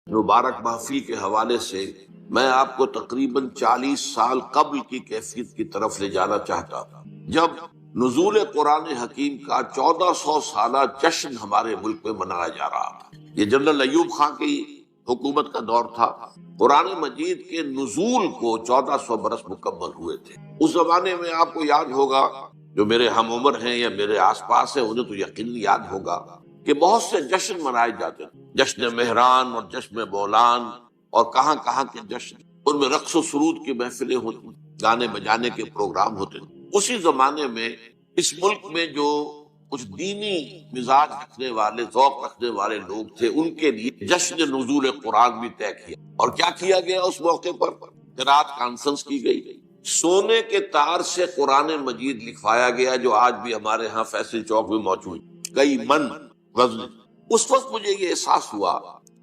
مبارک محفل کے حوالے سے میں آپ کو تقریباً 40 سال قبل کی کیفیت کی طرف لے جانا چاہتا ہوں، جب نزول قرآن حکیم کا 1400 سالہ جشن ہمارے ملک میں منایا جا رہا تھا۔ یہ جنرل ایوب خان کی حکومت کا دور تھا۔ قرآن مجید کے نزول کو 1400 برس مکمل ہوئے تھے۔ اس زمانے میں آپ کو یاد ہوگا، جو میرے ہم عمر ہیں یا میرے آس پاس ہیں انہیں تو یقینی یاد ہوگا کہ بہت سے جشن منائے جاتے تھے، جشن مہران اور جشن بولان اور کہاں کہاں کے جشن، ان میں رقص و سرود کی محفلیں ہوتی، گانے بجانے کے پروگرام ہوتے تھے۔ اسی زمانے میں اس ملک میں جو کچھ دینی مزاج رکھنے والے، ذوق رکھنے والے لوگ تھے، ان کے لیے جشن نزول قرآن بھی طے کیا۔ اور کیا کیا گیا اس موقع پر؟ قرات کانفرنس کی گئی، سونے کے تار سے قرآن مجید لکھوایا گیا، جو آج بھی ہمارے ہاں فیصل چوک میں موجود، کئی من غزل۔ اس وقت مجھے یہ احساس ہوا،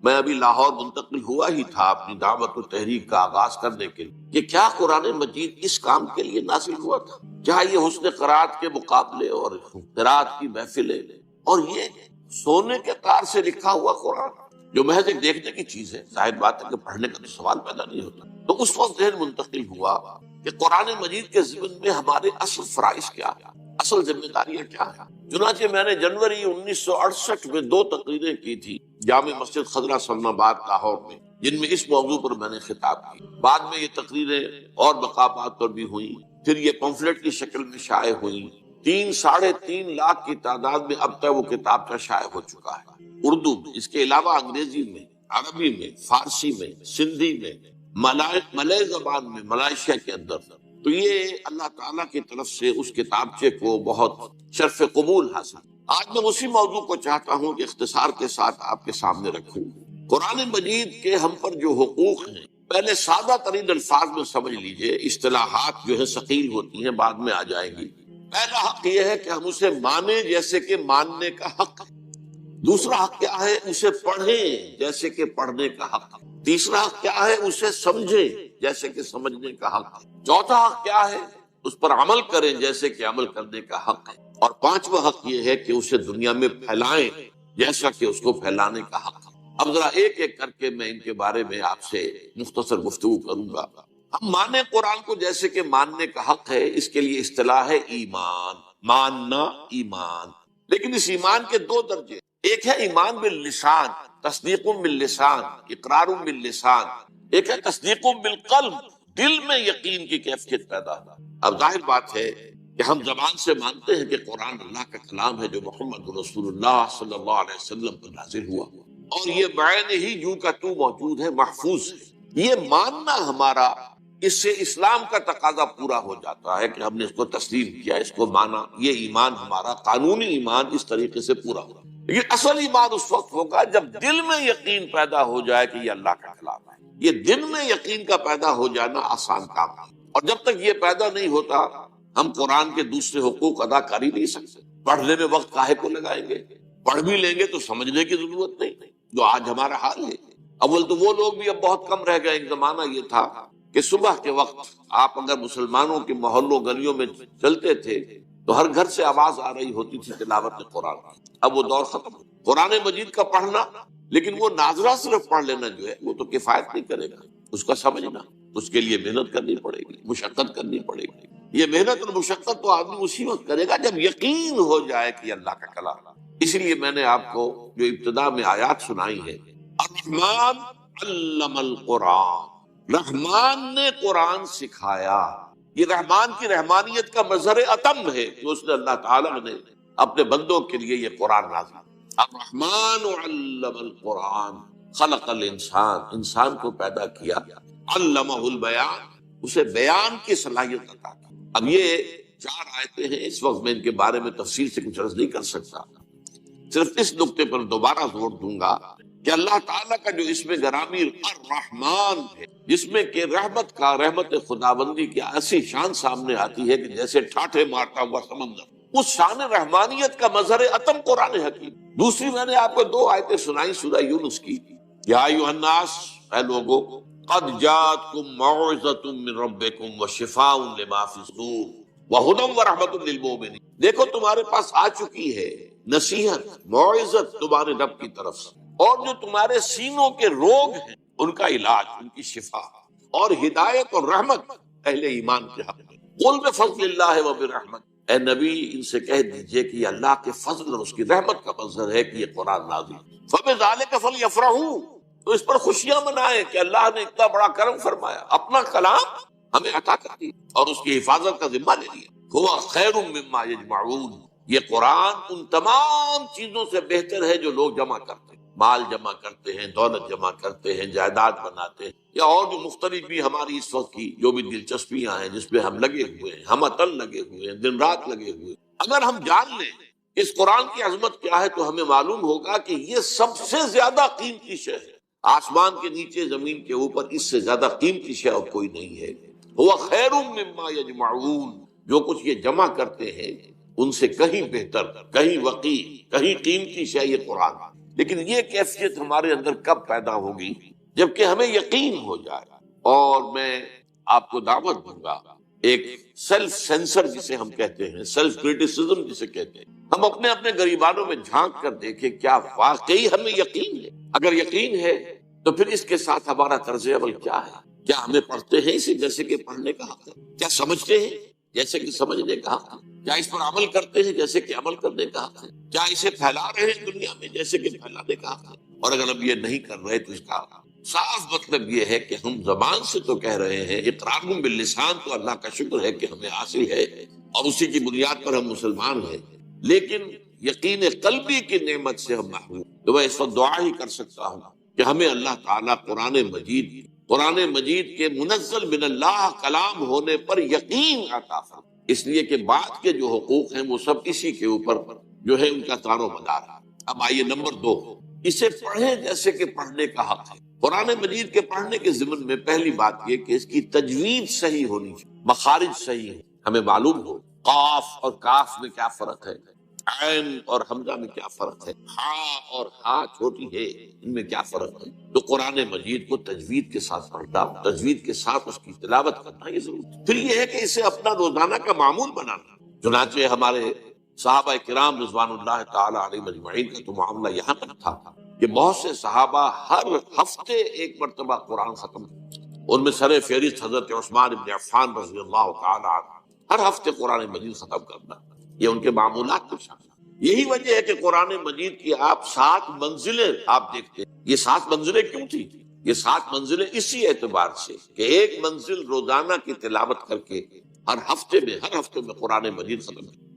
میں ابھی لاہور منتقل ہوا ہی تھا اپنی دعوت و تحریک کا آغاز کرنے کے لیے، کہ کیا قرآن مجید اس کام کے لیے نازل ہوا تھا؟ کیا یہ حسن قرات کے مقابلے اور قرات کی محفلیں اور یہ سونے کے تار سے لکھا ہوا قرآن، جو محض ایک دیکھنے کی چیز ہے، ظاہر بات ہے کہ پڑھنے کا تو سوال پیدا نہیں ہوتا۔ تو اس وقت ذہن منتقل ہوا کہ قرآن مجید کے ضمن میں ہمارے اصل فرائض کیا ہے، اصل ذمہ داریاں کیا ہیں۔ چنانچہ میں نے جنوری 1968 میں 2 تقریریں کی تھی جامع مسجد خضرہ سلم آباد لاہور میں، جن میں اس موضوع پر میں نے خطاب کی۔ بعد میں یہ تقریریں اور مقامات پر بھی ہوئیں، پھر یہ پمفلٹ کی شکل میں شائع ہوئیں۔ 3.5 لاکھ کی تعداد میں اب تک وہ کتابچہ شائع ہو چکا ہے، اردو میں، اس کے علاوہ انگریزی میں، عربی میں، فارسی میں، سندھی میں، ملائے زبان میں، ملائیشیا کے اندر۔ تو یہ اللہ تعالیٰ کی طرف سے اس کتابچے کو بہت شرف قبول حاصل۔ آج میں اسی موضوع کو چاہتا ہوں کہ اختصار کے ساتھ آپ کے سامنے رکھوں۔ قرآن مجید کے ہم پر جو حقوق ہیں، پہلے سادہ ترین الفاظ میں سمجھ لیجئے، اصطلاحات جو ہے ثقیل ہوتی ہیں، بعد میں آ جائیں گی۔ پہلا حق یہ ہے کہ ہم اسے مانیں جیسے کہ ماننے کا حق ہے۔ دوسرا حق کیا ہے؟ اسے پڑھیں جیسے کہ پڑھنے کا حق ہے۔ تیسرا حق کیا ہے؟ اسے سمجھیں جیسے کہ سمجھنے کا حق ہے۔ چوتھا حق کیا ہے؟ اس پر عمل کریں جیسے کہ عمل کرنے کا حق ہے۔ اور پانچواں حق یہ ہے کہ اسے دنیا میں پھیلائیں جیسا کہ اس کو پھیلانے کا حق ہے۔ اب ذرا ایک ایک کر کے میں ان کے بارے میں آپ سے مختصر گفتگو کروں گا۔ ہم مانیں قرآن کو جیسے کہ ماننے کا حق ہے، اس کے لیے اصطلاح ہے ایمان، ماننا، ایمان۔ لیکن اس ایمان کے 2 درجے، ایک ہے ایمان باللسان، تصدیق باللسان، اقرار باللسان، ایک ہے تصدیق بالقلب، دل میں یقین کی کیفیت پیدا ہو۔ اب ظاہر بات ہے کہ ہم زبان سے مانتے ہیں کہ قرآن اللہ کا کلام ہے جو محمد رسول اللہ صلی اللہ علیہ وسلم پر نازل ہوا، اور یہ بعین ہی یوں کا تو موجود ہے، محفوظ ہے۔ یہ ماننا ہمارا، اس سے اسلام کا تقاضا پورا ہو جاتا ہے کہ ہم نے اس کو تسلیم کیا، اس کو مانا۔ یہ ایمان ہمارا قانونی ایمان اس طریقے سے پورا ہو۔ لیکن اصل ایمان اس وقت ہوگا جب دل میں یقین پیدا ہو جائے کہ یہ اللہ کا کلام ہے۔ یہ دل میں یقین کا پیدا ہو جانا آسان کام ہے، اور جب تک یہ پیدا نہیں ہوتا ہم قرآن کے دوسرے حقوق ادا کر ہی نہیں سکتے۔ پڑھنے میں وقت کاہے کو لگائیں گے؟ پڑھ بھی لیں گے تو سمجھنے کی ضرورت نہیں، جو آج ہمارا حال ہے۔ اول تو وہ لوگ بھی اب بہت کم رہ گئے۔ ایک زمانہ یہ تھا کہ صبح کے وقت آپ اگر مسلمانوں کے محلوں گلیوں میں چلتے تھے تو ہر گھر سے آواز آ رہی ہوتی تھی تلاوت قرآن۔ اب وہ دور ختم۔ قرآن مجید کا پڑھنا، لیکن وہ ناظرہ صرف پڑھ لینا جو ہے وہ تو کفایت نہیں کرے گا، اس کا سمجھنا، اس کے لیے محنت کرنی پڑے گی، مشقت کرنی پڑے گی۔ یہ محنت اور مشقت تو آدمی اسی وقت کرے گا جب یقین ہو جائے کہ اللہ کا کلام۔ اس لیے میں نے آپ کو جو ابتدا میں آیات سنائی ہے، الرحمن علم القرآن، رحمان نے قرآن سکھایا۔ یہ رحمان کی رحمانیت کا مظہر اتم ہے کہ اس نے، اللہ تعالیٰ نے اپنے بندوں کے لیے یہ قرآن نازل۔ الرحمن علم القرآن، خلق الانسان، انسان کو پیدا کیا، علمہ البیان، اسے بیان کی صلاحیت عطا کی۔ اب یہ 4 آیتیں ہیں، اس وقت میں ان کے بارے میں تفصیل سے کچھ عرض نہیں کر سکتا، صرف اس نقطے پر دوبارہ زور دوں گا کہ اللہ تعالیٰ کا جو اسم گرامی الرحمن ہے، جس میں کہ رحمت خداوندی کی ایسی شان سامنے آتی ہے کہ جیسے ٹھاٹھے مارتا ہوا سمندر، اس شان رحمانیت کا مظہر اتم قرآن حکیم۔ دوسری میں نے آپ کو 2 آیتیں سنائی سورہ یونس کی، یا ایھا الناس، اے لوگو، قد جاءتکم موعظۃ من ربکم وشفاء لما فی الصدور وہدی ورحمۃ للمؤمنین۔ دیکھو تمہارے پاس آ چکی ہے نصیحت، موعظت تمہارے رب کی طرف سے، اور جو تمہارے سینوں کے روگ ہیں ان کا علاج، ان کی شفا، اور ہدایت اور رحمت اہل ایمان کے حق میں۔ قل بفضل اللہ وبرحمت، اے نبی ان سے کہہ دیجئے کہ یہ اللہ کے فضل اور اس کی رحمت کا منظر ہے کہ یہ قرآن نازل، فبذالک فلیفرحوا، تو اس پر خوشیاں منائیں کہ اللہ نے اتنا بڑا کرم فرمایا، اپنا کلام ہمیں عطا کر دیا اور اس کی حفاظت کا ذمہ لے لیا۔ ہوا خیر مما یجمعون، یہ قرآن ان تمام چیزوں سے بہتر ہے جو لوگ جمع کرتے ہیں، مال جمع کرتے ہیں، دولت جمع کرتے ہیں، جائیداد بناتے ہیں، یا اور جو مختلف بھی ہماری اس وقت کی جو بھی دلچسپیاں ہیں جس پہ ہم لگے ہوئے ہیں، ہم عطل لگے ہوئے ہیں، دن رات لگے ہوئے ہیں۔ اگر ہم جان لیں اس قرآن کی عظمت کیا ہے تو ہمیں معلوم ہوگا کہ یہ سب سے زیادہ قیمتی شے ہے، آسمان کے نیچے زمین کے اوپر اس سے زیادہ قیمتی شے اور کوئی نہیں ہے۔ ہوا خیر مما یجمعون، جو کچھ یہ جمع کرتے ہیں ان سے کہیں بہتر، کہیں وقی، کہیں قیمتی شے یہ قرآن۔ لیکن یہ کیفیت ہمارے اندر کب پیدا ہوگی؟ جبکہ ہمیں یقین ہو جائے۔ اور میں آپ کو دعوت دوں گا ایک سیلف سینسر جسے ہم کہتے ہیں، سیلف کریٹیسزم جسے کہتے ہیں، ہم اپنے اپنے گریبانوں میں جھانک کر دیکھیں کیا واقعی ہمیں یقین ہے؟ اگر یقین ہے تو پھر اس کے ساتھ ہمارا طرز عمل کیا ہے؟ کیا ہمیں پڑھتے ہیں اسے جیسے کہ پڑھنے کا حق ہے؟ کیا سمجھتے ہیں جیسے کہ سمجھنے کا حق ہے؟ کیا اس پر عمل کرتے ہیں جیسے کہ عمل کرنے کا حق ہے؟ کیا اسے پھیلا رہے ہیں دنیا میں جیسے کہ پھیلانے کا حق ہے؟ اور اگر اب یہ نہیں کر رہے تو اس کا صاف مطلب یہ ہے کہ ہم زبان سے تو کہہ رہے ہیں، اقرار باللسان تو اللہ کا شکر ہے کہ ہمیں حاصل ہے اور اسی کی بنیاد پر ہم مسلمان ہیں، لیکن یقین قلبی کی نعمت سے ہم محروم۔ تو میں اس وقت دعا ہی کر سکتا ہوں کہ ہمیں اللہ تعالیٰ قرآن مجید کے منزل من اللہ کلام ہونے پر یقین عطا فرمائے، اس لیے کہ بعد کے جو حقوق ہیں وہ سب اسی کے اوپر جو ہے ان کا دار و مدار ہے۔ اب آئیے نمبر 2، اسے پڑھیں جیسے کہ پڑھنے کا حق ہے۔ قرآن مجید کے پڑھنے کے ضمن میں پہلی بات یہ کہ اس کی تجوید صحیح ہونی چاہیے، مخارج صحیح ہے، ہمیں معلوم ہو قاف اور کاف میں کیا فرق ہے، عین اور حمزہ میں کیا فرق ہے، ہاں اور ہاں چھوٹی ہے ان میں کیا فرق ہے۔ تو قرآن مجید کو تجوید کے ساتھ پڑھنا، تجوید کے ساتھ اس کی تلاوت کرنا یہ ضروری۔ پھر یہ ہے کہ اسے اپنا روزانہ کا معمول بنانا، چنانچہ ہمارے صحابہ کرام رضوان اللہ تعالی علیہم اجمعین کا تو معاملہ یہاں تک تھا کہ بہت سے صحابہ ہر ہفتے ایک مرتبہ قرآن ختم، ان میں سر فہرست حضرت عثمان بن عفان رضی اللہ تعالی عنہ، ہر ہفتے قرآن مجید ختم کرنا یہ ان کے معمولات کو شامل۔ یہی وجہ ہے کہ قرآن مجید کی آپ 7 منزلیں آپ دیکھتے ہیں۔ یہ 7 منزلیں کیوں تھی؟ یہ 7 منزلیں اسی اعتبار سے کہ ایک منزل روزانہ کی تلاوت کر کے ہر ہفتے میں قرآن مجید ختم کر۔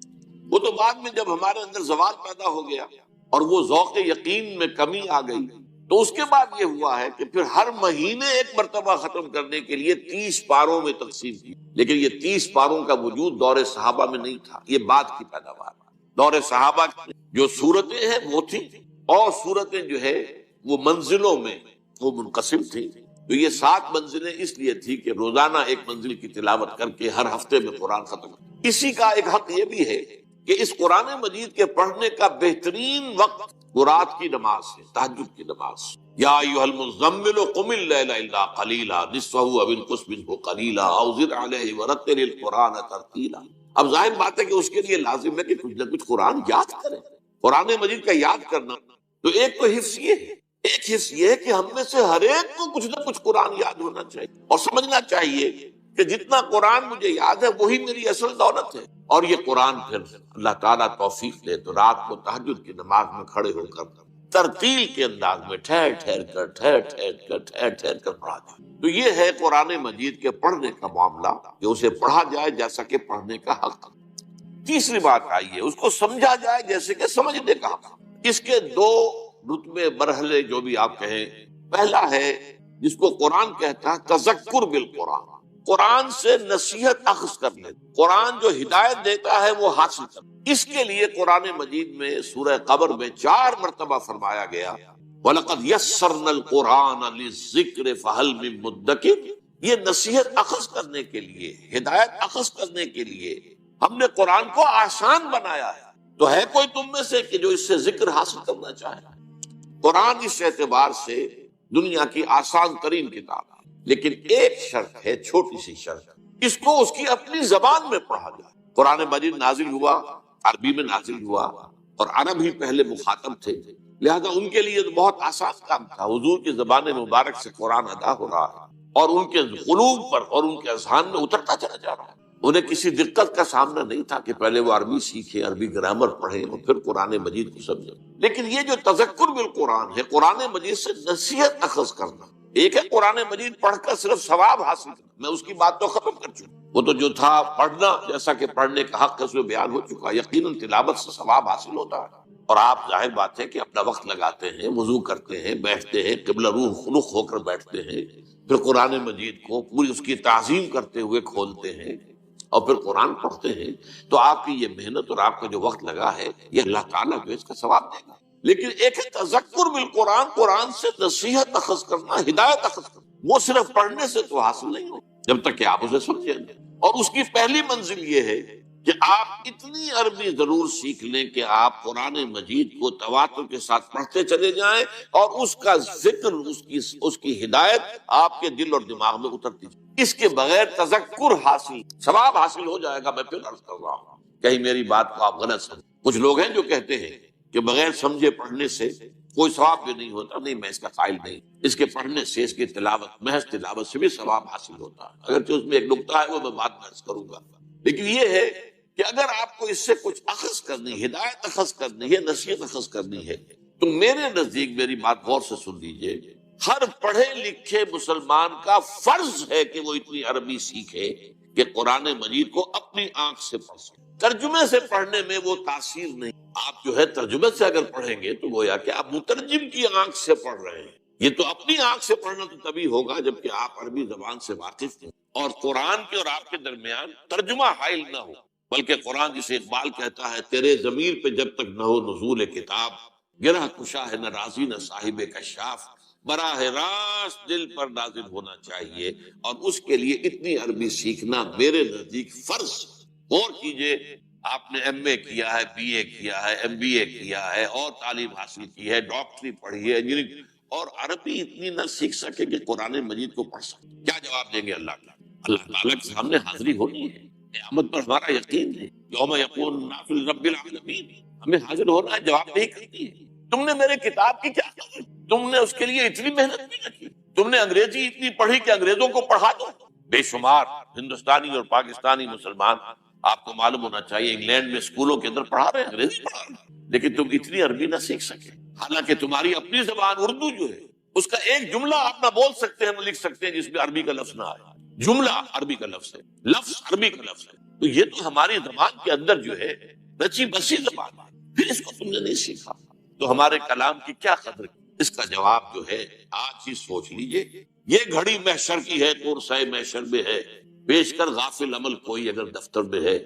وہ تو بعد میں جب ہمارے اندر زوال پیدا ہو گیا اور وہ ذوق یقین میں کمی آ گئی تو اس کے بعد یہ ہوا ہے کہ پھر ہر مہینے ایک مرتبہ ختم کرنے کے لیے 30 پاروں میں تقسیم کی، لیکن یہ 30 پاروں کا وجود دور صحابہ میں نہیں تھا، یہ بعد کی پیداوار۔ دور صحابہ جو صورتیں ہیں وہ تھیں اور صورتیں جو ہے وہ منزلوں میں وہ منقسم تھیں۔ تو یہ 7 منزلیں اس لیے تھی کہ روزانہ ایک منزل کی تلاوت کر کے ہر ہفتے میں قرآن ختم۔ اسی کا ایک حق یہ بھی ہے کہ اس قرآن مجید کے پڑھنے کا بہترین وقت وہ رات کی نماز ہے، تہجد کی نماز۔ یا ایھا المزمل قم اللیل الا قلیلا نصفہ او انقص منہ قلیلا او زد علیہ ورتل القرآن ترتیلا۔ اب ظاہر بات ہے کہ اس کے لیے لازم ہے کہ کچھ نہ کچھ قرآن یاد کریں۔ قرآن مجید کا یاد کرنا تو ایک تو حفظ یہ ہے، ایک حصہ یہ ہے کہ ہم میں سے ہر ایک کو کچھ نہ کچھ قرآن یاد ہونا چاہیے اور سمجھنا چاہیے کہ جتنا قرآن مجھے یاد ہے وہی میری اصل دولت ہے۔ اور یہ قرآن پھر اللہ تعالیٰ توفیق لے تو رات کو تہجد کی نماز میں کھڑے ہو کر ترتیل کے انداز میں ٹھہر کر پڑھا جائے۔ تو یہ ہے قرآن مجید کے پڑھنے کا معاملہ کہ اسے پڑھا جائے جیسا کہ پڑھنے کا حق۔ تیسری بات آئی ہے اس کو سمجھا جائے جیسے کہ سمجھنے کا حق۔ اس کے 2 رتبے مرحلے جو بھی آپ کہیں، پہلا ہے جس کو قرآن کہتا ہے تذکر بالقرآن، قرآن سے نصیحت اخذ کرنے، قرآن جو ہدایت دیتا ہے وہ حاصل کرنا۔ اس کے لیے قرآن مجید میں سورہ قمر میں 4 مرتبہ فرمایا گیا وَلَقَدْ يَسَّرْنَا الْقُرْآنَ لِلذِّكْرِ فَهَلْ مِن مُدَّكِرٍ۔ یہ نصیحت اخذ کرنے کے لیے، ہدایت اخذ کرنے کے لیے ہم نے قرآن کو آسان بنایا ہے۔ تو ہے کوئی تم میں سے کہ جو اس سے ذکر حاصل کرنا چاہے؟ قرآن اس اعتبار سے دنیا کی آسان ترین کتاب ہے، لیکن ایک شرط ہے، چھوٹی سی شرط، اس کو اس کی اپنی زبان میں پڑھا جائے۔ قرآن مجید نازل ہوا، عربی میں نازل ہوا اور عرب ہی پہلے مخاطب تھے، لہذا ان کے لیے تو بہت آسان کام تھا، حضور کی زبان مبارک سے قرآن ادا ہو رہا ہے اور ان کے قلوب پر اور ان کے اذہان میں اترتا چلا جا رہا ہے۔ انہیں کسی دقت کا سامنا نہیں تھا کہ پہلے وہ عربی سیکھیں، عربی گرامر پڑھیں اور پھر قرآن مجید کو سمجھیں۔ لیکن یہ جو تذکر بالقرآن ہے، قرآن مجید سے نصیحت اخذ کرنا، ایک ہے قرآن مجید پڑھ کر صرف ثواب حاصل کرنا، میں اس کی بات تو ختم کر چکا، وہ تو جو تھا پڑھنا، جیسا کہ پڑھنے کا حق اس میں بیان ہو چکا، یقیناً تلاوت سے ثواب حاصل ہوتا ہے، اور آپ ظاہر بات ہے کہ اپنا وقت لگاتے ہیں، وضو کرتے ہیں، بیٹھتے ہیں، قبلہ روح خلق ہو کر بیٹھتے ہیں، پھر قرآن مجید کو پوری اس کی تعظیم کرتے ہوئے کھولتے ہیں اور پھر قرآن پڑھتے ہیں، تو آپ کی یہ محنت اور آپ کا جو وقت لگا ہے یہ اللہ تعالیٰ جو اس کا ثواب دے گا۔ لیکن ایک ہے تذکر بالقرآن، قرآن سے نصیحت اخذ کرنا، ہدایت اخذ کرنا، وہ صرف پڑھنے سے تو حاصل نہیں ہو جب تک کہ آپ اسے سمجھیں گے، اور اس کی پہلی منزل یہ ہے کہ آپ اتنی عربی ضرور سیکھ لیں کہ آپ قرآن مجید کو تواتر کے ساتھ پڑھتے چلے جائیں اور اس کا ذکر، اس کی ہدایت آپ کے دل اور دماغ میں اترتی جائے۔ اس کے بغیر تذکر حاصل، ثواب حاصل ہو جائے گا، میں پھر عرض کر رہا ہوں، کہیں میری بات کو آپ غلط سمجھیں۔ کچھ لوگ ہیں جو کہتے ہیں کہ بغیر سمجھے پڑھنے سے کوئی ثواب بھی نہیں ہوتا، نہیں، میں اس کا قائل نہیں، اس کے پڑھنے سے، اس کی تلاوت، محض تلاوت سے بھی ثواب حاصل ہوتا ہے، اگرچہ اس میں ایک نقطہ ہے وہ میں بعد میں عرض کروں گا، لیکن یہ ہے کہ اگر آپ کو اس سے کچھ اخذ کرنی، ہدایت اخذ کرنی ہے، نصیحت اخذ کرنی ہے، تو میرے نزدیک میری بات غور سے سن لیجئے، ہر پڑھے لکھے مسلمان کا فرض ہے کہ وہ اتنی عربی سیکھے کہ قرآن مجید کو اپنی آنکھ سے پڑھ سکے۔ ترجمے سے پڑھنے میں وہ تاثیر نہیں، آپ جو ہے ترجمے سے اگر پڑھیں گے تو گویا کہ آپ مترجم کی آنکھ سے پڑھ رہے ہیں، یہ تو اپنی آنکھ سے پڑھنا تو تبھی ہوگا جبکہ آپ عربی زبان سے واقف ہوں اور قرآن کے اور آپ کے درمیان ترجمہ حائل نہ ہو، بلکہ قرآن جسے اقبال کہتا ہے، تیرے ضمیر پہ جب تک نہ ہو نزول کتاب، گرہ کشا ہے نہ رازی نہ صاحب کشاف، براہ راست دل پر نازل ہونا چاہیے، اور اس کے لیے اتنی عربی سیکھنا میرے نزدیک فرض۔ غور کیجئے، آپ نے ایم اے کیا ہے، بی اے کیا ہے، ایم بی اے کیا ہے اور تعلیم حاصل کی ہے، ڈاکٹری پڑھی ہے، انجینئرنگ، اور عربی اتنی نہ سیکھ سکے کہ قرآن مجید کو پڑھ سکے، کیا جواب دیں گے اللہ کا؟ اللہ تعالیٰ کے سامنے حاضری ہونی ہے، قیامت پر ہمارا یقین ہے، یوم یقول الناس لرب العالمین، ہمیں حاضر ہونا ہے، جواب نہیں کرتی ہے۔ تم نے میرے کتاب کی کیا کی؟ تم نے اس کے لیے اتنی محنت بھی نہ کی، تم نے انگریزی اتنی پڑھی کہ انگریزوں کو پڑھا دو۔ بے شمار ہندوستانی اور پاکستانی مسلمان، آپ کو معلوم ہونا چاہیے، انگلینڈ میں اسکولوں کے اندر پڑھا رہے ہیں، انگریزی پڑھا رہے ہیں، لیکن تم اتنی عربی نہ سیکھ سکے، حالانکہ تمہاری اپنی زبان اردو جو ہے اس کا ایک جملہ آپ نہ بول سکتے ہیں، نہ لکھ سکتے ہیں جس میں عربی کا لفظ نہ آئے، جملہ عربی کا لفظ ہے، لفظ عربی کا لفظ ہے، تو یہ تو ہماری زبان کے اندر جو ہے رچی بسی زبان ہے، پھر اس کو تم نے نہیں سیکھا تو ہمارے کلام کی کیا قدر؟ اس کا جواب جو ہے آج ہی سوچ لیجئے، یہ گھڑی محشر کی ہے، قرصۂ محشر میں ہے، پیش کر غافل عمل کوئی اگر دفتر میں ہے،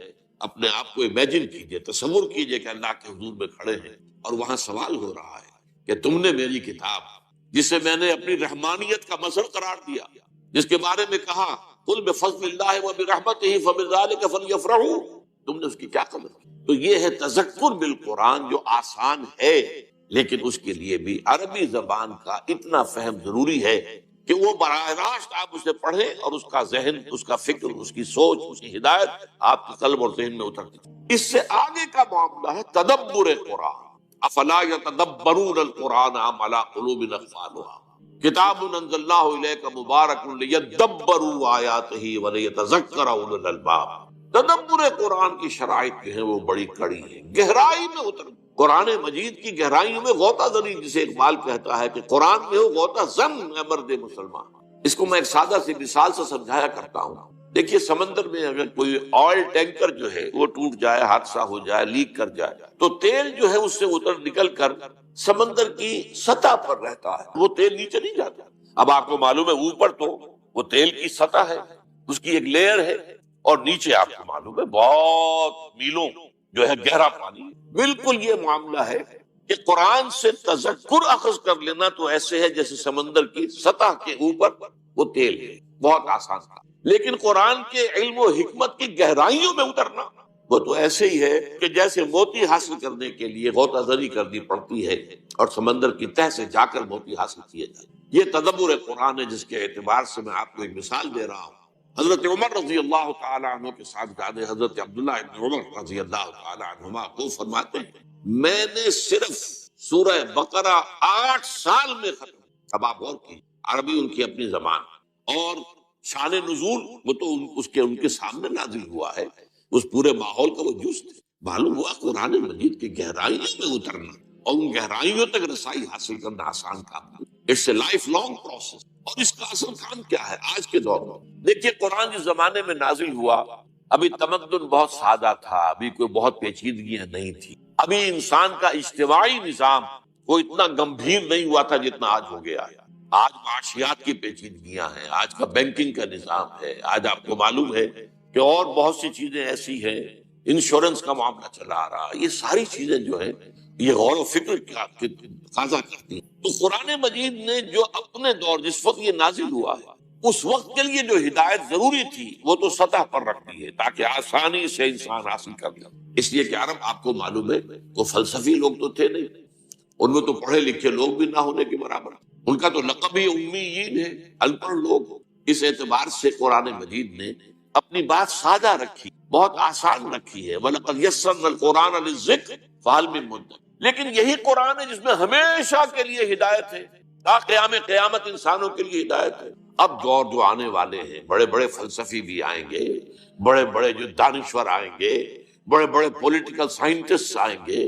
اپنے آپ کو امیجن کیجئے، تصور کیجئے کہ اللہ کے حضور میں کھڑے ہیں اور وہاں سوال ہو رہا ہے کہ تم نے میری کتاب، جسے میں نے اپنی رحمانیت کا مظہر قرار دیا، جس کے بارے میں کہا قل بفضل اللہ وبرحمتہ فبذلک فلیفرحوا، تم نے اس کی کیا قدر کی؟ تو یہ ہے تذکر بالقرآن، جو آسان ہے، لیکن اس کے لیے بھی عربی زبان کا اتنا فہم ضروری ہے کہ وہ براہ راست آپ اسے پڑھیں اور اس کا ذہن، اس کا فکر، اس کی سوچ، اس کی ہدایت آپ کے قلب اور ذہن میں اترتی ہے۔ اس سے آگے کا معاملہ ہے تدبر قرآن، افلا یتدبرون القرآن ام علی قلوب اقفالها، کتاب انزلناہ الیک مبارک لیدبروا آیاتہ ولیتذکر اولو الالباب۔ تدبر قرآن کی شرائط جو ہے وہ بڑی کڑی ہے، گہرائی میں اتر، قرآن مجید کی گہرائیوں میں غوطہ زنی، جسے اقبال کہتا ہے کہ قرآن میں ہو غوطہ زن اے مرد مسلمان۔ اس کو میں ایک سادہ سی مثال سے سمجھایا کرتا ہوں، دیکھیے سمندر میں اگر کوئی آئل ٹینکر جو ہے وہ ٹوٹ جائے، حادثہ ہو جائے، لیک کر جائے، تو تیل جو ہے اس سے اتر نکل کر سمندر کی سطح پر رہتا ہے، وہ تیل نیچے نہیں جاتا۔ اب آپ کو معلوم ہے اوپر تو وہ تیل کی سطح ہے، اس کی ایک لیئر ہے، اور نیچے آپ کو معلوم ہے بہت میلوں جو ہے گہرا پانی۔ بالکل یہ معاملہ ہے کہ قرآن سے تذکر اخذ کر لینا تو ایسے ہے جیسے سمندر کی سطح کے اوپر وہ تیل ہے، بہت آسان تھا، لیکن قرآن کے علم و حکمت کی گہرائیوں میں اترنا وہ تو ایسے ہی ہے کہ جیسے موتی حاصل کرنے کے لیے غوطہ زنی کرنی پڑتی ہے اور سمندر کی تہ سے جا کر موتی حاصل کیے جائے۔ یہ تدبر قرآن ہے، جس کے اعتبار سے میں آپ کو ایک مثال دے رہا ہوں۔ حضرت عمر رضی اللہ تعالی عنہ کے ساتھ جانے حضرت عبداللہ ابن عمر رضی اللہ تعالی عنہما کو فرماتے ہیں، میں نے صرف سورہ بقرہ 8 سال میں ختم. اب آپ غور کیجیے، عربی ان کی اپنی زبان، اور شان نزول وہ تو ان کے سامنے نازل ہوا ہے، اس پورے ماحول کا وہ جز تھے. معلوم ہوا قرآن مجید کی گہرائیوں میں اترنا اور ان گہرائیوں تک رسائی حاصل کرنا آسان کام نہیں. It's a lifelong process. اور اس کا اصل کام کیا ہے آج کے دور میں؟ دیکھیے، قرآن جس زمانے میں نازل ہوا، ابھی تمدن بہت سادہ تھا، ابھی کوئی بہت پیچیدگیاں نہیں تھی، ابھی انسان کا اجتماعی نظام وہ اتنا گمبھیر نہیں ہوا تھا جتنا آج ہو گیا ہے. آج معاشیات کی پیچیدگیاں ہیں، آج کا بینکنگ کا نظام ہے، آج آپ کو معلوم ہے کہ اور بہت سی چیزیں ایسی ہیں، انشورنس کا معاملہ چلا آ رہا. یہ ساری چیزیں جو ہیں یہ غور و فکر کی تقاضا کرتی ہیں. تو قرآن مجید نے جو اپنے دور جس وقت یہ نازل ہوا ہے اس وقت کے لیے جو ہدایت ضروری تھی وہ تو سطح پر رکھ دی ہے تاکہ آسانی سے انسان حاصل کر لے. اس لیے کہ عرب آپ کو معلوم ہے وہ فلسفی لوگ تو تھے نہیں، ان میں تو پڑھے لکھے لوگ بھی نہ ہونے کے برابر. ان کا تو لقب ہی امیین ہے، ان پڑھ لوگ. اس اعتبار سے قرآن مجید نے اپنی بات سادہ رکھی، بہت آسان رکھی ہے. وَلَقَدْ يَسَّرْنَا الْقُرْآنَ لِلذِّكْرِ فَهَلْ مِن مُدَّكِرٍ. لیکن یہی قرآن ہے جس میں ہمیشہ کے لیے ہدایت ہے، تا قیامت انسانوں کے لیے ہدایت ہے. اب دور جو آنے والے ہیں، بڑے بڑے فلسفی بھی آئیں گے، بڑے بڑے جو دانشور آئیں گے، بڑے بڑے پولیٹیکل سائنٹسٹ آئیں گے،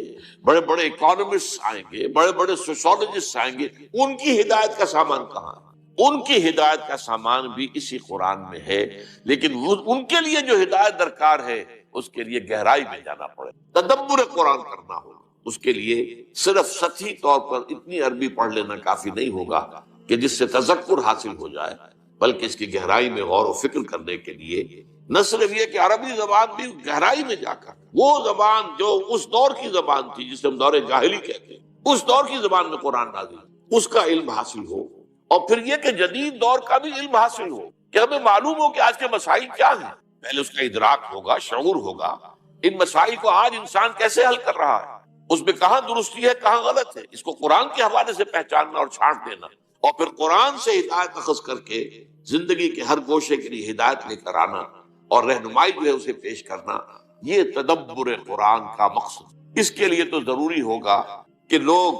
بڑے بڑے اکانومسٹ آئیں گے، بڑے بڑے سوشولوجسٹ آئیں گے. ان کی ہدایت کا سامان کہاں ہے؟ ان کی ہدایت کا سامان بھی اسی قرآن میں ہے. لیکن ان کے لیے جو ہدایت درکار ہے اس کے لیے گہرائی میں جانا پڑے، تدبر قرآن کرنا ہوگا. اس کے لیے صرف سطحی طور پر اتنی عربی پڑھ لینا کافی نہیں ہوگا کہ جس سے تذکر حاصل ہو جائے، بلکہ اس کی گہرائی میں غور و فکر کرنے کے لیے نہ صرف یہ کہ عربی زبان بھی گہرائی میں جا کر وہ زبان جو اس دور کی زبان تھی جسے ہم دور جاہلی کہتے ہیں، اس دور کی زبان میں قرآن نازل، اس کا علم حاصل ہو. اور پھر یہ کہ جدید دور کا بھی علم حاصل ہو، کہ ہمیں معلوم ہو کہ آج کے مسائل کیا ہیں. پہلے اس کا ادراک ہوگا، شعور ہوگا، ان مسائل کو آج انسان کیسے حل کر رہا ہے، اس میں کہاں درستی ہے کہاں غلط ہے، اس کو قرآن کے حوالے سے پہچاننا اور چھانٹ دینا، اور پھر قرآن سے ہدایت اخذ کر کے زندگی کے ہر گوشے کے لیے ہدایت لے کر آنا اور رہنمائی جو ہے اسے پیش کرنا، یہ تدبر قرآن کا مقصد. اس کے لیے تو ضروری ہوگا کہ لوگ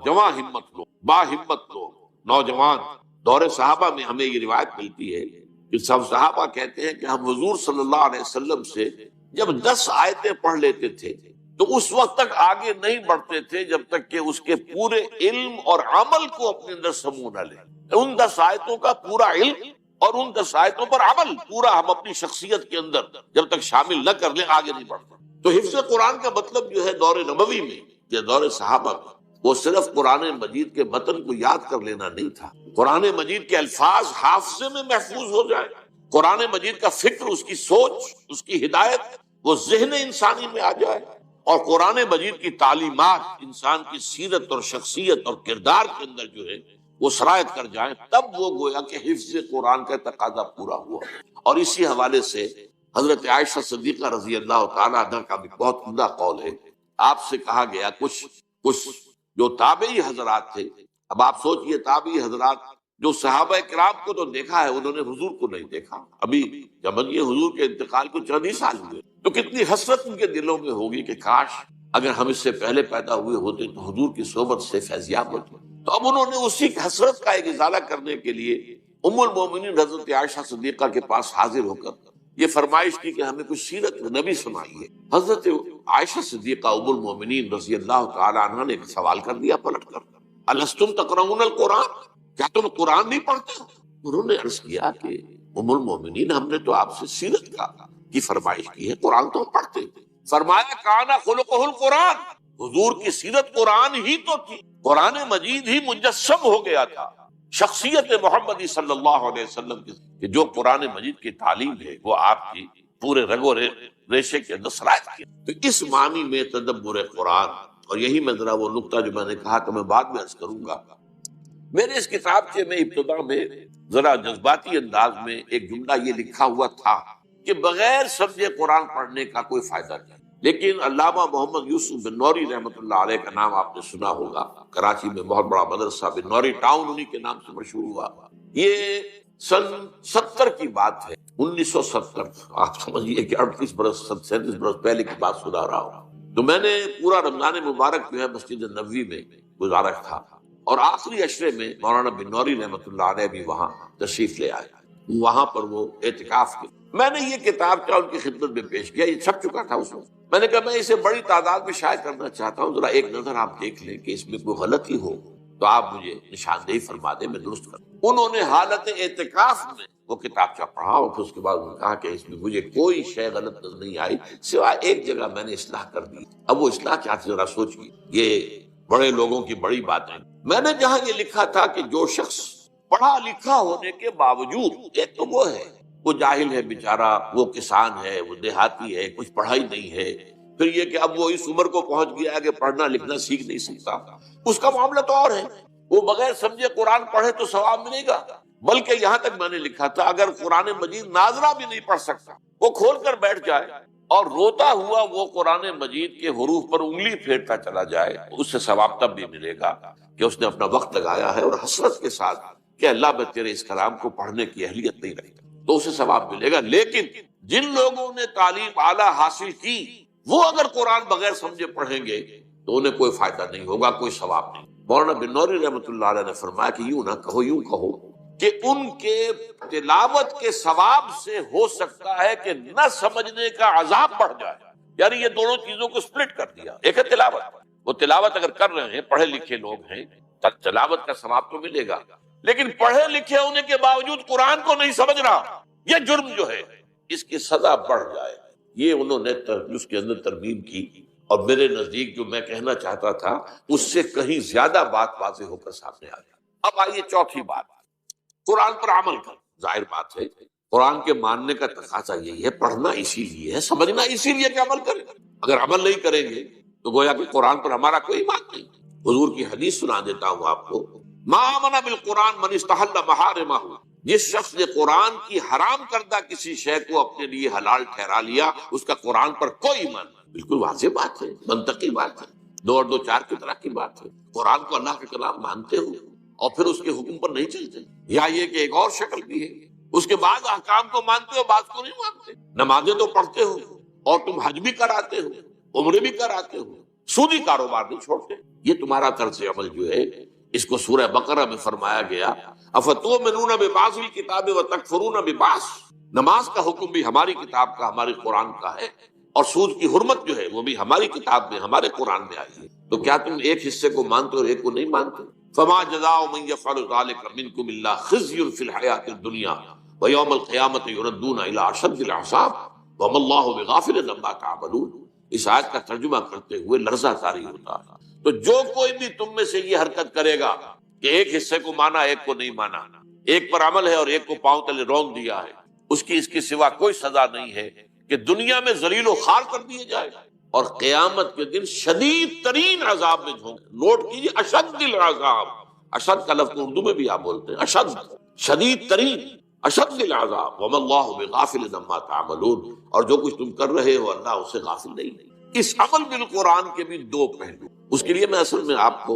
جواں ہمت لوگ، با ہمت لوگ، نوجوان. دور صحابہ میں ہمیں یہ روایت ملتی ہے کہ سب صحابہ کہتے ہیں کہ ہم حضور صلی اللہ علیہ وسلم سے جب 10 آیتیں پڑھ لیتے تھے تو اس وقت تک آگے نہیں بڑھتے تھے جب تک کہ اس کے پورے علم اور عمل کو اپنے اندر سمو نہ لیں. ان 10 آیتوں کا پورا علم اور ان 10 آیتوں پر عمل پورا ہم اپنی شخصیت کے اندر جب تک شامل نہ کر لیں آگے نہیں بڑھتے. تو حفظ قرآن کا مطلب جو ہے دور نبوی میں یا دور صحابہ میں وہ صرف قرآن مجید کے متن کو یاد کر لینا نہیں تھا. قرآن مجید کے الفاظ حافظے میں محفوظ ہو جائے، قرآن مجید کا فکر، اس کی سوچ، اس کی ہدایت وہ ذہن انسانی میں آ جائے، اور قرآن مجید کی تعلیمات انسان کی سیرت اور شخصیت اور کردار کے اندر جو ہے وہ سرایت کر جائیں، تب وہ گویا کہ حفظ قرآن کا تقاضا پورا ہوا. اور اسی حوالے سے حضرت عائشہ صدیقہ رضی اللہ تعالیٰ عنہ کا بھی بہت عمدہ قول ہے. آپ سے کہا گیا کچھ جو تابعی حضرات تھے، اب آپ سوچئے تابعی حضرات جو صحابہ کرام کو تو دیکھا ہے، انہوں نے حضور کو نہیں دیکھا. ابھی جب یہ حضور کے انتقال کو چند ہی سال ہوئے تو کتنی حسرت ان کے دلوں میں ہوگی کہ کاش اگر ہم اس سے پہلے پیدا ہوئے ہوتے تو حضور کی صحبت سے فیضیاب ہوتے. تو اب انہوں نے اسی حسرت کا ایک ازالہ کرنے کے لیے ام المومنین حضرت عائشہ صدیقہ کے پاس حاضر ہو کر یہ فرمائش کی کہ ہمیں کچھ سیرت نبی سنائیے. حضرت عائشہ صدیقہ ام المومنین رضی اللہ تعالی عنہ نے ایک سوال کر دیا پلٹ کر، الستم تقرؤون القرآن، کیا تم قرآن نہیں پڑھتے؟ انہوں نے عرض کیا کہ ام المومنین ہم نے تو آپ سے سیرت کی فرمائش کی ہے، قرآن تو ہم پڑھتے. فرمایا کانا خلقہ القرآن، حضور کی سیرت قرآن ہی تو تھی، قرآن مجید ہی مجسم ہو گیا تھا شخصیت محمدی صلی اللہ علیہ وسلم کی، کہ جو قرآن مجید کی تعلیم ہے وہ آپ کی پورے رگ و ریشے کے اندر سرایت کی. تو اس معنی میں تدبر قرآن، اور یہی میں ذرا وہ نقطہ جو میں نے کہا تو میں بعد میں عرض کروں گا. میرے اس کتاب کے میں ابتدا میں ذرا جذباتی انداز میں ایک جملہ یہ لکھا ہوا تھا کہ بغیر سمجھے قرآن پڑھنے کا کوئی فائدہ نہیں. لیکن علامہ محمد یوسف بن نوری رحمۃ اللہ علیہ کا نام آپ نے سنا ہوگا، کراچی میں بہت بڑا مدرسہ بن نوری ٹاؤن انہی کے نام سے مشہور ہوا. یہ سن 70 کی بات ہے، 1970. آپ سمجھیے کہ 38 برس 37 برس پہلے کی بات سنا رہا ہوں. تو میں نے پورا رمضان مبارک جو ہے مسجد نبوی میں گزارا تھا، اور آخری عشرے میں مولانا بن نوری رحمۃ اللہ علیہ بھی وہاں تشریف لے آئے، وہاں پر وہ اعتکاف کی۔ میں نے یہ کتاب کیا ان کی خدمت میں پیش کیا، یہ چھپ چکا تھا اس وقت۔ میں نے کہا میں اسے بڑی تعداد میں شائع کرنا چاہتا ہوں، ذرا ایک نظر آپ دیکھ لیں کہ اس میں کوئی غلطی ہو تو آپ مجھے نشاندہی فرما دیں، میں درست کروں۔ انہوں نے حالت اعتکاف میں وہ کتابچہ پڑھا، اور پھر اس کے بعد انہوں نے کہا کہ اس میں مجھے کوئی شے غلط نظر نہیں آئی، سوائے ایک جگہ میں نے اصلاح کر دی۔ اب وہ اصلاح کیا تھی ذرا سوچیے، یہ بڑے لوگوں کی بڑی باتیں۔ میں نے جہاں یہ لکھا تھا کہ جو شخص پڑھا لکھا ہونے کے باوجود، ایک تو وہ ہے وہ جاہل ہے بیچارہ، وہ کسان ہے، وہ دیہاتی ہے، کچھ پڑھائی نہیں ہے، پھر یہ کہ اب وہ اس عمر کو پہنچ گیا ہے کہ پڑھنا لکھنا سیکھ نہیں سکتا، اس کا معاملہ تو اور ہے، وہ بغیر سمجھے قرآن پڑھے تو ثواب ملے گا۔ بلکہ یہاں تک میں نے لکھا تھا اگر قرآن مجید ناظرہ بھی نہیں پڑھ سکتا، وہ کھول کر بیٹھ جائے اور روتا ہوا وہ قرآن مجید کے حروف پر انگلی پھیرتا چلا جائے، اس سے ثواب تب بھی ملے گا کہ اس نے اپنا وقت لگایا ہے، اور حسرت کے ساتھ کہ اللہ میں تیرے اس کلام کو پڑھنے کی اہلیت نہیں رکھتا، تو اسے ثواب ملے گا۔ لیکن جن لوگوں نے تعلیم اعلیٰ حاصل کی، وہ اگر قرآن بغیر سمجھے پڑھیں گے تو انہیں کوئی فائدہ نہیں ہوگا، کوئی ثواب نہیں۔ مولانا بن نوری رحمۃ اللہ علیہ نے فرمایا کہ یوں نہ کہو، یوں کہو کہ ان کے تلاوت کے ثواب سے ہو سکتا ہے کہ نہ سمجھنے کا عذاب بڑھ جائے۔ یعنی یہ دونوں چیزوں کو سپلٹ کر دیا۔ ایک ہے تلاوت، وہ تلاوت اگر کر رہے ہیں، پڑھے لکھے لوگ ہیں، تلاوت کا ثواب تو ملے گا، لیکن پڑھے لکھے ہونے کے باوجود قرآن کو نہیں سمجھ رہا، یہ جرم جو ہے اس کی سزا بڑھ جائے۔ یہ انہوں نے اس کے اندر ترمیم کی، اور میرے نزدیک جو میں کہنا چاہتا تھا اس سے کہیں زیادہ بات واضح ہو کر سامنے آ گئی۔ اب آئیے چوتھی بات، قرآن پر عمل کر۔ ظاہر بات ہے قرآن کے ماننے کا تقاضا یہی ہے، پڑھنا اسی لیے ہے، سمجھنا اسی لیے کہ عمل کریں۔ اگر عمل نہیں کریں گے تو گویا کہ قرآن پر ہمارا کوئی ایمان نہیں۔ حضور کی حدیث سنا دیتا ہوں آپ کو، ما آمن بالقرآن من استحل محارمہ، جس شخص نے قرآن کی حرام کردہ کسی شے کو اپنے لیے حلال ٹھہرا لیا، اس کا قرآن پر کوئی ایمان نہیں۔ بالکل واضح بات ہے، منطقی بات ہے، دو اور دو چار کی طرح کی بات ہے۔ قرآن کو اللہ کا کلام مانتے ہو اور پھر اس کے حکم پر نہیں چلتے، یا یہ کہ ایک اور شکل بھی ہے، اس کے بعد احکام کو مانتے ہو، بعض کو نہیں مانتے۔ نمازیں تو پڑھتے ہو، اور تم حج بھی کراتے ہو، عمرے بھی کراتے ہو، سودی کاروبار نہیں چھوڑتے۔ یہ تمہارا طرز عمل جو ہے، اس کو سورہ بقرہ میں فرمایا گیا، افتؤمنون ببعض الکتاب وتکفرون ببعض۔ نماز کا حکم بھی ہماری کتاب کا، ہمارے قرآن کا ہے، اور سود کی حرمت جو ہے وہ بھی ہماری کتاب میں، ہمارے قرآن میں آئی ہے۔ تو کیا تم ایک حصے کو مانتے اور ایک کو نہیں مانتے؟ فما جزاء من يفعل ذلك منكم الا خزي في الحياة الدنيا ويوم القيامة يردون الى اشد العذاب وما الله بغافل عما تعملون۔ اس آیت کا ترجمہ کرتے ہوئے لرزہ طاری ہوتا ہے۔ تو جو کوئی بھی تم میں سے یہ حرکت کرے گا کہ ایک حصے کو مانا ایک کو نہیں مانا، ایک پر عمل ہے اور ایک کو پاؤں تلے رون دیا ہے، اس کی اس کے سوا کوئی سزا نہیں ہے کہ دنیا میں ذلیل و خوار کر دیے جائے گا، اور قیامت کے دن شدید ترین عذاب میں جھونک۔ نوٹ کیجیے، اشد العذاب، اشد کا لفظ اردو میں بھی آپ بولتے ہیں، اشد، شدید ترین، اشد العذاب، وما اللہ بغافل عما تعملون، اور جو کچھ تم کر رہے ہو اللہ اس سے غافل نہیں۔ اس عمل بالقرآن کے بھی دو پہلو، اس کے لیے میں اصل میں آپ کو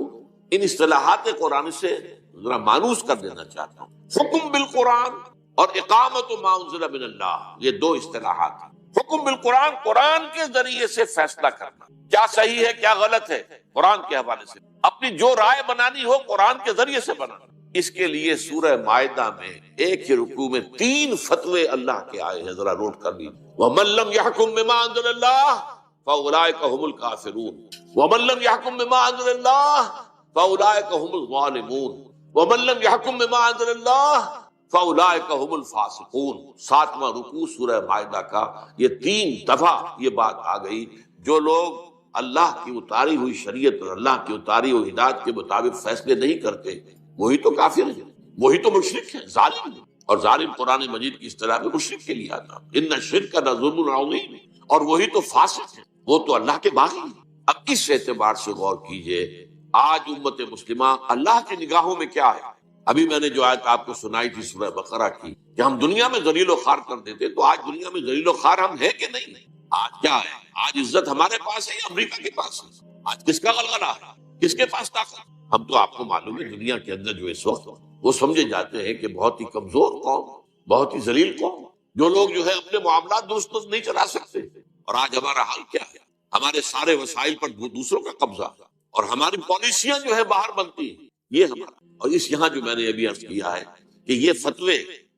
ان اصطلاحات قرآن سے ذرا مانوس کر دینا چاہتا ہوں۔ حکم بالقرآن اور اقامت ما انزل من اللہ، یہ دو اصطلاحات ہیں۔ حکم بالقرآن، قرآن کے ذریعے سے فیصلہ کرنا، کیا صحیح ہے کیا غلط ہے، قرآن کے حوالے سے اپنی جو رائے بنانی ہو قرآن کے ذریعے سے بنانا۔ اس کے لیے سورہ مائدہ میں ایک ہی رکوع میں 3 فتوے اللہ کے آئے ہیں، ذرا نوٹ کر لیجیے۔ وَمَن لَّمْ يَحْكُم بِمَا أَنزَلَ اللَّهُ فَأُولَٰئِكَ هُمُ الْكَافِرُونَ وَمَن لَّمْ يَحْكُم بِمَا أَنزَلَ اللَّهُ فَأُولَٰئِكَ هُمُ الظَّالِمُونَ وَمَن لَّمْ يَحْكُم بِمَا أَنزَلَ اللَّهُ فَأُولَٰئِكَ هُمُ الْفَاسِقُونَ۔ 7واں رکوع سورہ مائدہ کا یہ 3 دفعہ یہ بات آ گئی، جو لوگ اللہ کی اتاری ہوئی شریعت اور اللہ کی اتاری ہوئی ہدایت کے مطابق فیصلے نہیں کرتے، وہی تو کافر ہیں، وہی تو مشرک ہیں، ظالم ہیں۔ اور ظالم قرآن مجید کی اصطلاح میں مشرک کے لیے آتا، ان الشرک لظلم عظیم، اور وہی تو فاسق ہیں، وہ تو اللہ کے باغی ہیں۔ اب اس اعتبار سے غور کیجئے، آج امت مسلمہ اللہ کی نگاہوں میں کیا ہے؟ ابھی میں نے جو آیت آپ کو سنائی تھی سورہ بقرہ کی کہ ہم دنیا میں ذلیل و خوار کر دیتے، تو آج دنیا میں ذلیل و خوار ہم ہیں کہ نہیں؟ آج کیا ہے؟ آج عزت ہمارے پاس ہے یا امریکہ کے پاس ہے؟ آج کس کا غلغلہ ہے؟ کس کے پاس طاقت؟ ہم تو آپ کو معلوم ہے دنیا کے اندر جو اس وقت وہ سمجھے جاتے ہیں کہ بہت ہی کمزور قوم، بہت ہی ذلیل قوم، جو لوگ جو ہے اپنے معاملات درست نہیں چلا سکتے۔ اور آج ہمارا حال کیا ہے؟ ہمارے سارے وسائل پر دوسروں کا قبضہ، اور ہماری پالیسیاں جو ہے باہر بنتی ہیں، یہ ہمارا۔ اور اس یہاں جو میں نے ابھی عرض کیا ہے کہ یہ فتوے،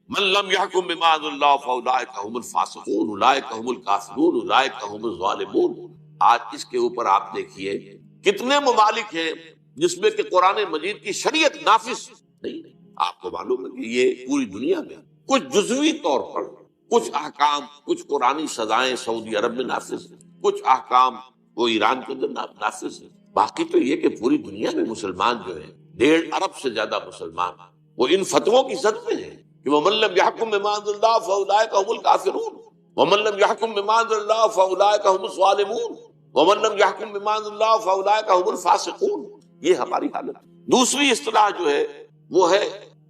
من لم يحكم بما انزل اللہ فاولئک هم الفاسقون اولئک هم الکافرون اولئک هم الظالمون، آج اس کے اوپر آپ دیکھیے کتنے ممالک ہیں جس میں کہ قرآن مجید کی شریعت نافذ نہیں۔ آپ کو معلوم ہے کہ یہ پوری دنیا میں کچھ جزوی طور پر کچھ احکام، کچھ قرآنی سزائیں سعودی عرب میں نافذ ہیں، کچھ احکام وہ ایران کے اندر نافذ ہیں، باقی تو یہ کہ پوری دنیا میں مسلمان جو ہیں 1.5 ارب سے زیادہ مسلمان وہ ان فتووں کی زد میں ہیں کہ وَمَن لَّمْ يَحْكُم بِمَا أَنزَلَ اللَّهُ فَأُولَٰئِكَ هُمُ الْكَافِرُونَ وَمَن لَّمْ يَحْكُم بِمَا أَنزَلَ اللَّهُ فَأُولَٰئِكَ هُمُ الظَّالِمُونَ وَمَن لَّمْ يَحْكُم بِمَا أَنزَلَ اللَّهُ فَأُولَٰئِكَ هُمُ الْفَاسِقُونَ۔ یہ ہماری حالت۔ دوسری اصطلاح جو ہے وہ ہے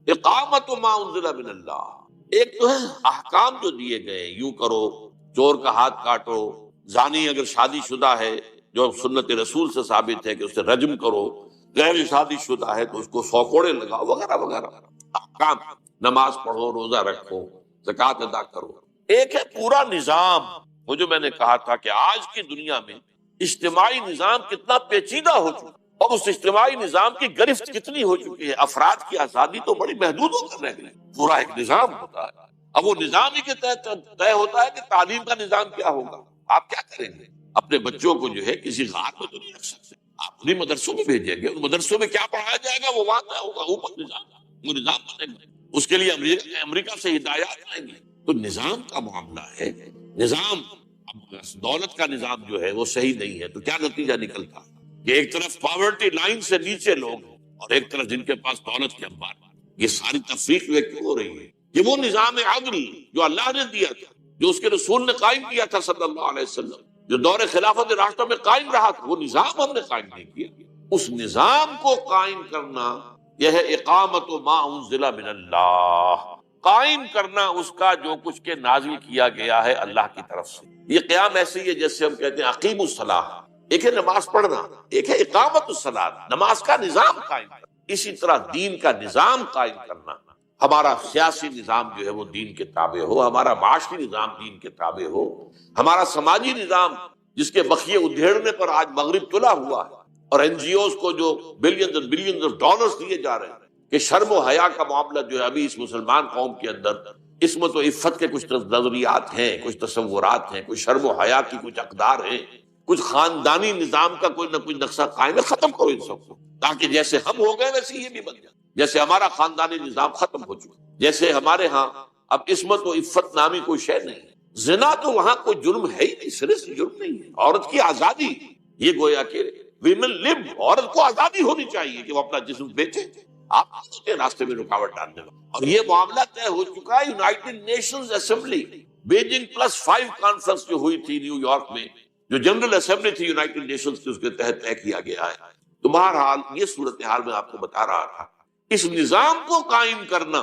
اقامت ما انزل من اللہ۔ ایک تو ہے احکام جو دیے گئے، یوں کرو، چور کا ہاتھ کاٹو، زانی اگر شادی شدہ ہے جو سنت رسول سے ثابت ہے کہ اسے رجم کرو، غیر شادی شدہ ہے تو اس کو 100 کوڑے لگاؤ، وغیرہ وغیرہ احکام، نماز پڑھو، روزہ رکھو، زکوٰۃ ادا کرو۔ ایک ہے پورا نظام، وہ جو میں نے کہا تھا کہ آج کی دنیا میں اجتماعی نظام کتنا پیچیدہ ہو چکا، اور اس اجتماعی نظام کی گرفت کتنی ہو چکی ہے، افراد کی آزادی تو بڑی محدود ہو کر رہ گئی، پورا ایک نظام ہوتا ہے۔ اب وہ نظام ہی کے تحت طے ہوتا ہے کہ تعلیم کا نظام کیا ہوگا۔ آپ کیا کریں گے؟ اپنے بچوں کو جو ہے کسی غار میں تو نہیں رکھ سکتے، آپ انہیں مدرسوں میں بھیجیں گے، ان مدرسوں میں کیا پڑھایا جائے گا وہ وہاں طے ہوگا، اوپر نظام، وہ نظام بنے گا، اس کے لیے امریکہ سے ہدایات آئیں گی۔ تو نظام کا معاملہ ہے، نظام، اب دولت کا نظام جو ہے وہ صحیح نہیں ہے تو کیا نتیجہ نکلتا کہ ایک طرف پاورٹی لائن سے نیچے لوگ ہیں اور ایک طرف جن کے پاس دولت کے انبار۔ یہ ساری تفریق جو ہے کیوں ہو رہی ہے؟ یہ وہ نظام عدل جو اللہ نے دیا تھا، جو اس کے رسول نے قائم کیا تھا صلی اللہ علیہ وسلم، جو دور خلافت راستہ میں قائم رہا تھا، وہ نظام ہم نے قائم نہیں کیا۔ اس نظام کو قائم کرنا یہ ہے اقامت ما انزل من اللہ، قائم کرنا اس کا جو کچھ کے نازل کیا گیا ہے اللہ کی طرف سے۔ یہ قیام ایسے ہی ہے جیسے ہم کہتے ہیں اقیم الصلاۃ، ایک ہے نماز پڑھنا، ایک ہے اقامت الصلاۃ، نماز کا نظام قائم کرنا۔ اسی طرح دین کا نظام قائم کرنا، ہمارا سیاسی نظام جو ہے وہ دین کے تابع ہو، ہمارا معاشی نظام دین کے تابع ہو، ہمارا سماجی نظام جس کے بخیے ادھیڑنے پر آج مغرب تلا ہوا ہے، اور این جی اوز کو جو بلینز اور بلینز آف ڈالرز دیے جا رہے ہیں کہ شرم و حیا کا معاملہ جو ہے ابھی اس مسلمان قوم کے اندر عصمت و عفت کے کچھ نظریات ہیں، کچھ تصورات ہیں، کچھ شرم و حیا کی کچھ اقدار ہیں، کچھ خاندانی نظام کا کوئی نہ کوئی نقشہ قائم ہے۔ ختم کرو ان سب کو، تاکہ جیسے ہم ہو گئے ویسے یہ بھی بن جائے، جیسے ہمارا خاندانی نظام ختم ہو چکا، جیسے ہمارے ہاں اب عصمت و عفت نامی کوئی شے نہیں ہے۔ زنا تو وہاں کوئی جرم ہے ہی نہیں، سرے سے جرم نہیں ہے۔ عورت کی آزادی، یہ گویا کہ ویمن لیو، عورت کو آزادی ہونی چاہیے کہ وہ اپنا جسم بیچے، آپ کے راستے میں رکاوٹ ڈالنے والا۔ اور یہ معاملہ طے ہو چکا ہے United nations assembly, Beijing +5 conference جو ہوئی تھی نیو یارک میں، جو جنرل اسمبلی تھی یونائٹڈ نیشنز کی، اس کے تحت طے کیا گیا ہے۔ تو بہرحال یہ صورتحال میں آپ کو بتا رہا تھا، اس نظام کو قائم کرنا،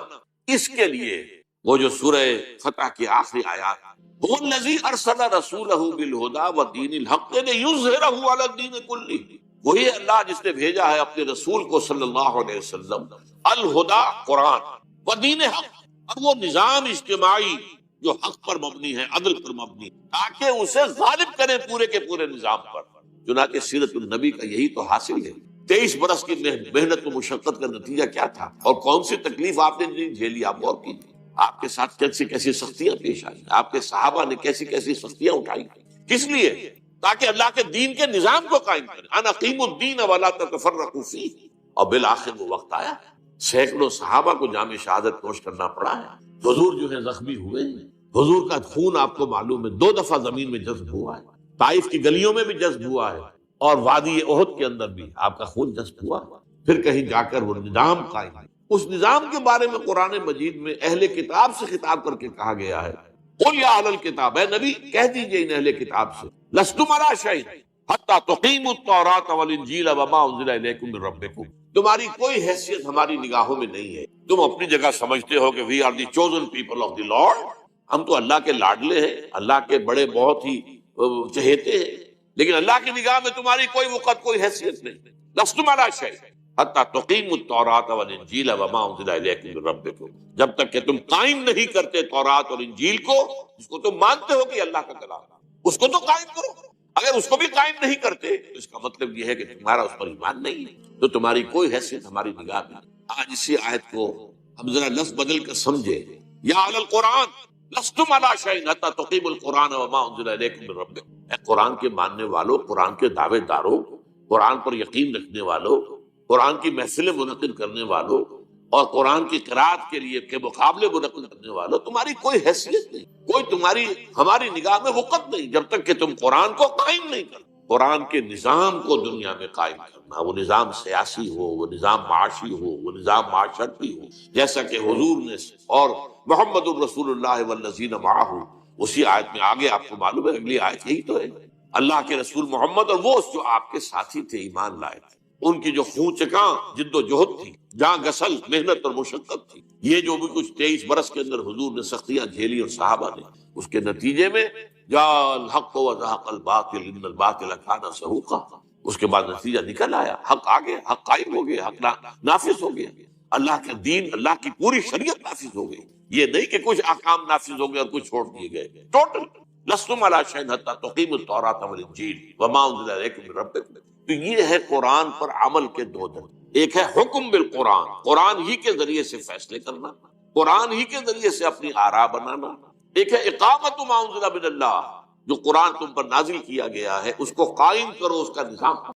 اس کے لیے وہ جو سورہ فتح کی آخری آیات، هو الذی ارسل رسولہ بالہدی ودین الحق لیظہرہ علی الدین کلہ، وہی اللہ جس نے بھیجا ہے اپنے رسول کو صلی اللہ علیہ وسلم، الہدا قرآن، ودین حق، اور وہ نظام اجتماعی جو حق پر مبنی ہے، عدل پر مبنی، تاکہ اسے غالب کرے پورے کے پورے نظام پر۔ چنانچہ سیرت النبی کا یہی تو حاصل ہے۔ 23 برس کی محنت و مشقت کا نتیجہ کیا تھا، اور کون سی تکلیف آپ نے نہیں جھیلی، آپ غور کیجیے۔ آپ کے ساتھ کیسی کیسی سختیاں پیش آئی، آپ کے صحابہ نے کیسی کیسی سختیاں اٹھائی، کس لیے؟ تاکہ اللہ کے دین کے نظام کو قائم کریں، ان اقیموا الدین ولا تتفرقوا فیہ۔ اور بالآخر وہ وقت آیا، سینکڑوں صحابہ کو جام شہادت نوش کرنا پڑا ہے، حضور جو ہے زخمی ہوئے ہیں، حضور کا خون آپ کو معلوم ہے 2 دفعہ زمین میں جذب ہوا ہے، طائف کی گلیوں میں بھی جذب ہوا ہے، اور وادی احد کے اندر بھی آپ کا خون جذب ہوا، پھر کہیں جا کر وہ نظام قائم ہے۔ اس نظام کے بارے میں قرآن مجید میں اہل کتاب سے خطاب کر کے کہا گیا ہے، قل یا اہل الکتاب، اے نبی کہہ دیجئے ان اہل کتاب سے، لستم علی شیء حتی تقیموا التوراۃ والانجیل وما انزل الیکم من ربکم، تمہاری کوئی حیثیت ہماری نگاہوں میں نہیں ہے۔ تم اپنی جگہ سمجھتے ہو کہ we are the chosen people of the Lord, ہم تو اللہ کے لاڈلے ہیں، اللہ کے بڑے بہت ہی چہیتے ہیں، لیکن اللہ کی نگاہ میں تمہاری کوئی وقت، کوئی حیثیت نہیں۔ لستم علی شیء حتی تقیموا التوراۃ والانجیل وما انزل الیکم من ربکم، جب تک کہ تم قائم نہیں کرتے تورات اور انجیل کو، جس کو تم مانتے ہو کہ اللہ کا کلام ہے، اس کو تو قائم کرو۔ اگر اس کو بھی قائم نہیں کرتے تو اس کا مطلب یہ ہے کہ تمہارا اس پر ایمان نہیں ہے، تو تمہاری کوئی حیثیت ہماری نگاہ میں نہیں۔ آج اسی آیت کو ہم ذرا لفظ بدل کر سمجھے، یا علی القرآن لستم علی شیء حتی تقیموا القرآن وما انزل الیکم من ربکم، اے قرآن کے ماننے والوں، قرآن کے دعوے داروں، قرآن پر یقین رکھنے والوں، قرآن کی محفلیں منعقد کرنے والوں اور قرآن کی قرأت کے لیے کے مقابلے منعقد کرنے والوں، تمہاری کوئی حیثیت نہیں، کوئی تمہاری ہماری نگاہ میں وقت نہیں جب تک کہ تم قرآن کو قائم نہیں کرو۔ قرآن کے نظام کو دنیا میں قائم کرنا، وہ نظام سیاسی ہو، وہ نظام معاشی ہو، وہ نظام معاشرتی ہو، جیسا کہ حضور نے اور محمد الرسول اللہ والذین معہ، اسی آیت میں آگے آپ کو معلوم ہے اگلی آیت یہی تو ہے، اللہ کے رسول محمد اور وہ جو آپ کے ساتھی تھے ایمان لائے تھے، ان کی جو خون چکاں جد و جہد تھی، جہاں گسل محنت اور مشقت تھی، یہ جو بھی کچھ 23 برس کے اندر حضور نے سختیاں جھیلی اور صحابہ نے، اس کے نتیجے میں جاء الحق وزهق الباطل ان الباطل كان زهوقا، اس کے بعد نتیجہ نکل آیا، حق آ گیا، حق قائم ہو گیا، حق نافذ ہو گیا، اللہ کا دین، اللہ کی پوری شریعت نافذ ہو گئی۔ یہ نہیں کہ کچھ احکام نافذ ہو گئے اور کچھ چھوڑ دیے گئے، ٹوٹل لستم علی شیء حتی تقیموا التوراۃ والانجیل وما انزل الیکم من ربکم۔ تو یہ ہے قرآن پر عمل کے دو درجے، ایک ہے حکم بالقرآن، قرآن ہی کے ذریعے سے فیصلے کرنا، قرآن ہی کے ذریعے سے اپنی آراء بنانا، ایک ہے اقامت ما انزل من اللہ، جو قرآن تم پر نازل کیا گیا ہے اس کو قائم کرو، اس کا نظام